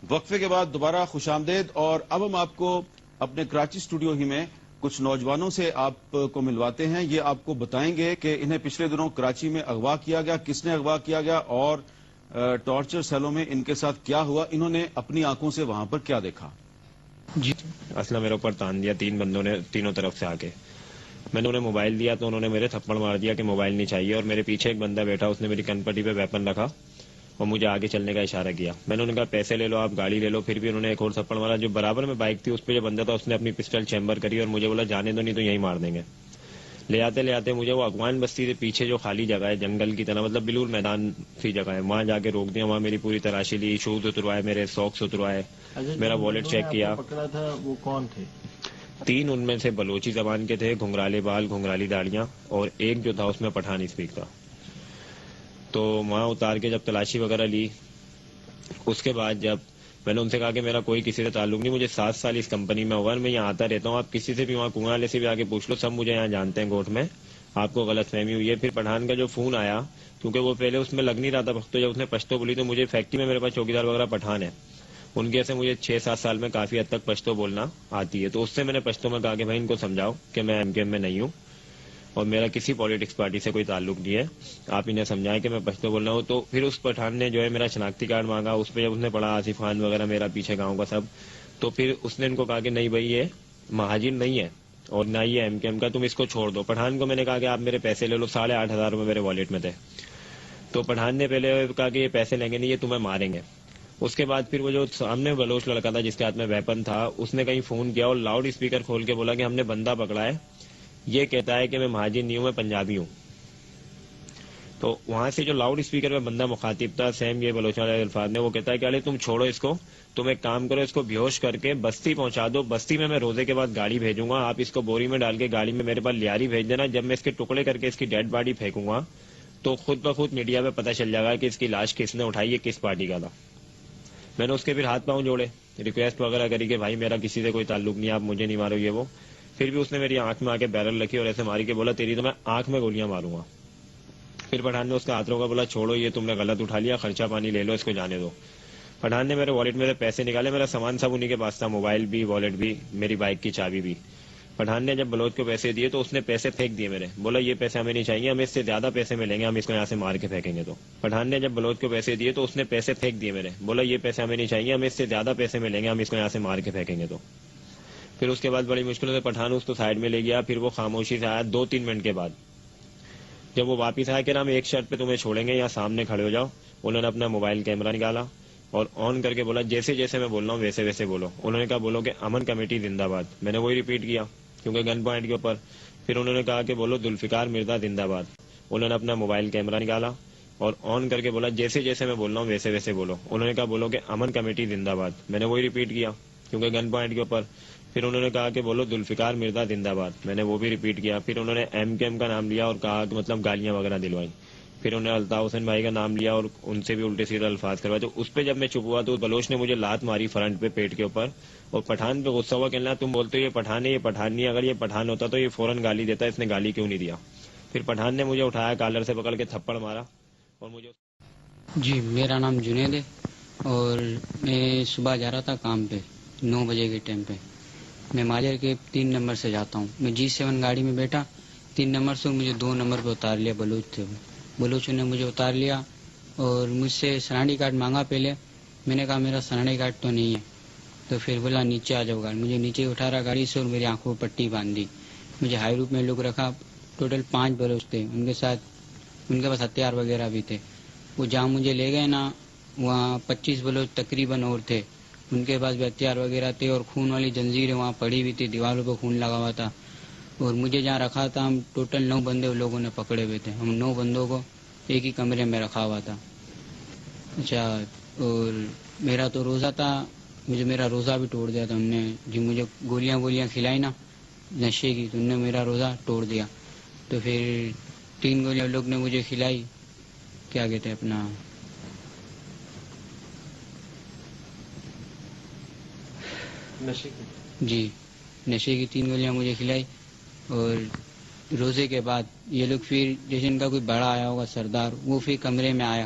وقفے کے بعد دوبارہ خوش آمدید، اور اب ہم آپ کو اپنے کراچی اسٹوڈیو ہی میں کچھ نوجوانوں سے آپ کو ملواتے ہیں۔ یہ آپ کو بتائیں گے کہ انہیں پچھلے دنوں کراچی میں اغوا کیا گیا، کس نے اغوا کیا گیا اور ٹارچر سیلوں میں ان کے ساتھ کیا ہوا، انہوں نے اپنی آنکھوں سے وہاں پر کیا دیکھا۔ جی اسلحہ میرے اوپر تان دیا، تین بندوں نے تینوں طرف سے آ کے، میں نے انہیں موبائل دیا تو انہوں نے میرے تھپڑ مار دیا کہ موبائل نہیں چاہیے، اور میرے پیچھے ایک بندہ بیٹھا، اس نے میری کن پٹی پہ ویپن رکھا اور مجھے آگے چلنے کا اشارہ کیا۔ میں نے انہیں کہا پیسے لے لو، آپ گاڑی لے لو، پھر بھی انہوں نے ایک اور تھپڑ مارا۔ جو برابر میں بائک تھی اس پہ جو بندہ تھا اس نے اپنی پسٹل چیمبر کری اور مجھے بولا جانے دو نہیں تو یہیں مار دیں گے۔ لے آتے مجھے وہ اغوان بستی سے پیچھے جو خالی جگہ ہے جنگل کی طرح، مطلب بالکل میدان سی جگہ ہے، وہاں جا کے روک دیا۔ وہاں میری پوری تلاشی لی، شوز اتروائے، میرے ساکس اتروائے، میرا والیٹ چیک کیا۔ پکڑا تھا وہ کون تھے؟ تین ان میں سے بلوچی زبان کے تھے، گھنگرالے بال، گھنگرالی داڑیاں، اور ایک جو تھا اس میں پٹھانی اسپیک تھا۔ تو وہاں اتار کے جب تلاشی وغیرہ لی، اس کے بعد جب میں نے ان سے کہا کہ میرا کوئی کسی سے تعلق نہیں، مجھے 7 سال اس کمپنی میں ہوا، میں یہاں آتا رہتا ہوں، آپ کسی سے بھی وہاں کنواں والے سے بھی آگے پوچھ لو، سب مجھے یہاں جانتے ہیں گوٹھ میں، آپ کو غلط فہمی ہوئی ہے۔ پھر پٹھان کا جو فون آیا، کیونکہ وہ پہلے اس میں لگ نہیں رہا تھا پشتو، جب اس نے پشتو بولی تو مجھے فیکٹری میں میرے پاس چوکیدار وغیرہ پٹھان ہے، ان کے سے مجھے 6-7 سال میں کافی حد تک پشتو بولنا آتی ہے، تو اس سے میں نے پشتو میں کہا کہ بھائی ان کو سمجھاؤ کہ میں ایم کے ایم میں نہیں ہوں اور میرا کسی پولیٹکس پارٹی سے کوئی تعلق نہیں ہے، آپ انہیں سمجھائیں کہ میں پشتو بول رہا ہوں۔ تو پھر اس پٹھان نے جو ہے میرا شناختی کارڈ مانگا، اس پہ جب اس نے پڑھا آصف خان وغیرہ میرا پیچھے گاؤں کا سب، تو پھر اس نے ان کو کہا کہ نہیں بھائی یہ مہاجر نہیں ہے اور نہ یہ ایم کے ایم کا، تم اس کو چھوڑ دو۔ پٹھان کو میں نے کہا کہ آپ میرے پیسے لے لو، 8,500 روپے میرے والیٹ میں تھے۔ تو پٹھان نے پہلے کہا کہ یہ پیسے لیں گے نہیں، یہ تمہیں ماریں گے۔ اس کے بعد پھر وہ جو سامنے بلوچ لڑکا تھا جس کے ہاتھ میں ویپن تھا، اس نے کہیں فون کیا اور لاؤڈ اسپیکر کھول کے بولا کہ ہم نے بندہ پکڑا ہے، یہ کہتا ہے کہ میں مہاجر نہیں ہوں، میں پنجابی ہوں۔ تو وہاں سے جو لاؤڈ اسپیکر میں بندہ مخاطب تھا، سیم یہ بلوچ والے الفاظ نے، وہ کہتا ہے کہ ارے تم چھوڑو اس کو، تم ایک کام کرو، اس کو بیہوش کر کے بستی پہنچا دو، بستی میں روزے کے بعد گاڑی بھیجوں گا، آپ اس کو بوری میں ڈال کے گاڑی میں میرے پاس لیاری بھیج دینا، جب میں اس کے ٹکڑے کر کے اس کی ڈیڈ باڈی پھینکوں گا تو خود بخود میڈیا پہ پتہ چل جائے گا کہ اس کی لاش کس نے اٹھائی ہے، کس پارٹی کا تھا۔ میں نے اس کے پھر ہاتھ پاؤں جوڑے، ریکویسٹ وغیرہ کری کہ بھائی میرا کسی سے کوئی تعلق نہیں، آپ مجھے نہیں مارو یہ وہ۔ پھر بھی اس نے میری آنکھ میں آ کے بیرل رکھی اور ایسے ماری کے بولا تیری تو میں آنکھ میں گولیاں ماروں گا۔ پھر پٹھان نے اس کا ہاتھ روکا، بولا چھوڑو یہ تم نے غلط اٹھا لیا، خرچہ پانی لے لو، اس کو جانے دو۔ پٹھان نے میرے والیٹ میں سے پیسے نکالے، میرا سامان سب انہی کے پاس تھا، موبائل بھی، والیٹ بھی، میری بائک کی چابی بھی۔ پٹھان نے جب بلوچ کو پیسے دیے تو اس نے پیسے پھینک دیے میرے، بولا یہ پیسے ہمیں نہیں چاہیے، ہمیں اس سے زیادہ پیسے ملیں گے، ہم اس کو یہاں سے مار کے پھینکیں گے۔ تو پٹھان نے جب بلوچ کو پیسے دیے تو اس نے پیسے پھینک دیے میرے، بولا یہ پیسے ہمیں نہیں چاہیے، ہمیں اس سے زیادہ پیسے ملیں گے، ہم اس کو یہاں سے مار کے پھینکیں گے۔ تو پھر اس کے بعد بڑی مشکل سے پٹھان اس کو سائڈ میں لے گیا، پھر وہ خاموشی سے آیا 2-3 منٹ کے بعد، جب وہ واپس آیا کہ ہم ایک شرط پہ تمہیں چھوڑیں گے، یہاں سامنے کھڑے ہو جاؤ۔ انہوں نے اپنا موبائل کیمرہ نکالا اور آن کر کے بولا جیسے جیسے میں بول رہا ہوں ویسے ویسے بولو۔ انہوں نے کہا بولو کہ امن کمیٹی زندہ باد، میں نے وہی ریپیٹ کیا کیونکہ گن پوائنٹ کے اوپر۔ پھر انہوں نے کہا کہ بولو ذوالفقار مرزا زندہ باد۔ انہوں نے اپنا موبائل کیمرہ نکالا اور آن کر کے بولا جیسے جیسے میں بول رہا ہوں ویسے ویسے بولو۔ انہوں نے کہا بولو کہ امن کمیٹی زندہ باد، میں نے وہی ریپیٹ کیا کیونکہ گن پوائنٹ کے اوپر۔ پھر انہوں نے کہا کہ بولو ذوالفقار مرزا زندہ باد، میں نے وہ بھی ریپیٹ کیا۔ پھر انہوں نے ایم کے ایم کا نام لیا اور کہا کہ مطلب گالیاں وغیرہ دلوائی۔ پھر انہوں نے الطاف حسین بھائی کا نام لیا اور ان سے بھی الٹے سیدھے الفاظ کروائے۔ تو اس پہ جب میں چپ ہوا تو بلوچ نے مجھے لات ماری فرنٹ پہ، پیٹ کے اوپر، اور پٹھان پہ غصہ ہوا، کہنا تم بولتے ہو یہ پٹھان ہے، یہ پٹھان نہیں ہے، اگر یہ پٹھان ہوتا تو یہ فوراً گالی دیتا، اس نے گالی کیوں نہیں دیا۔ پھر پٹھان نے مجھے اٹھایا، کالر سے پکڑ کے تھپڑ مارا اور مجھے۔ جی میرا نام جنید ہے اور میں صبح جا رہا تھا کام پہ 9 بجے کے ٹائم پہ، میں ماجر کے 3 نمبر سے جاتا ہوں، میں G7 گاڑی میں بیٹھا، 3 نمبر سے مجھے 2 نمبر پہ اتار لیا، بلوچ تھے، بلوچوں نے مجھے اتار لیا اور مجھ سے سناڈی کارڈ مانگا پہلے، میں نے کہا میرا سناڈی کارڈ تو نہیں ہے، تو پھر بولا نیچے آ جاؤ گاڑی، مجھے نیچے اٹھا رہا گاڑی سے اور میری آنکھوں پہ پٹی باندھی، مجھے ہائی روپ میں لوگ رکھا، ٹوٹل 5 بلوچ تھے، ان کے ساتھ ان کے پاس ہتھیار وغیرہ بھی تھے، وہ جہاں مجھے لے گئے نا وہاں 25 بلوچ تقریباً اور تھے، ان کے پاس بھی ہتھیار وغیرہ تھے اور خون والی جنزیریں وہاں پڑی ہوئی تھی، دیواروں پہ خون لگا ہوا تھا، اور مجھے جہاں رکھا تھا ہم ٹوٹل 9 بندے ان لوگوں نے پکڑے ہوئے تھے، ہم 9 بندوں کو ایک ہی کمرے میں رکھا ہوا تھا۔ اچھا، اور میرا تو روزہ تھا، مجھے میرا روزہ بھی توڑ دیا تھا ہم نے، جی مجھے گولیاں کھلائی نا نشے کی، تو انہوں نے میرا روزہ توڑ دیا، تو پھر 3 گولیاں لوگ نے مجھے کھلائی، کیا کہتے ہیں اپنا نشے کی، جی نشے کی 3 گولیاں مجھے کھلائی، اور روزے کے بعد یہ لوگ پھر جیسے ان کا کوئی بڑا آیا ہوگا سردار، وہ پھر کمرے میں آیا،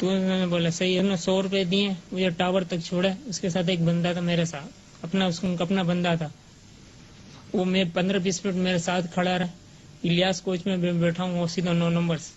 تو انہوں نے بولا صحیح ہے. انہوں نے 100 روپے دیے, مجھے ٹاور تک چھوڑا. اس کے ساتھ ایک بندہ تھا میرے ساتھ, اپنا بندہ تھا. وہ میں 15-20 منٹ میرے ساتھ کھڑا رہا. الیاس کوچ میں بیٹھا ہوں, وہ سیدھا 9 نمبر سے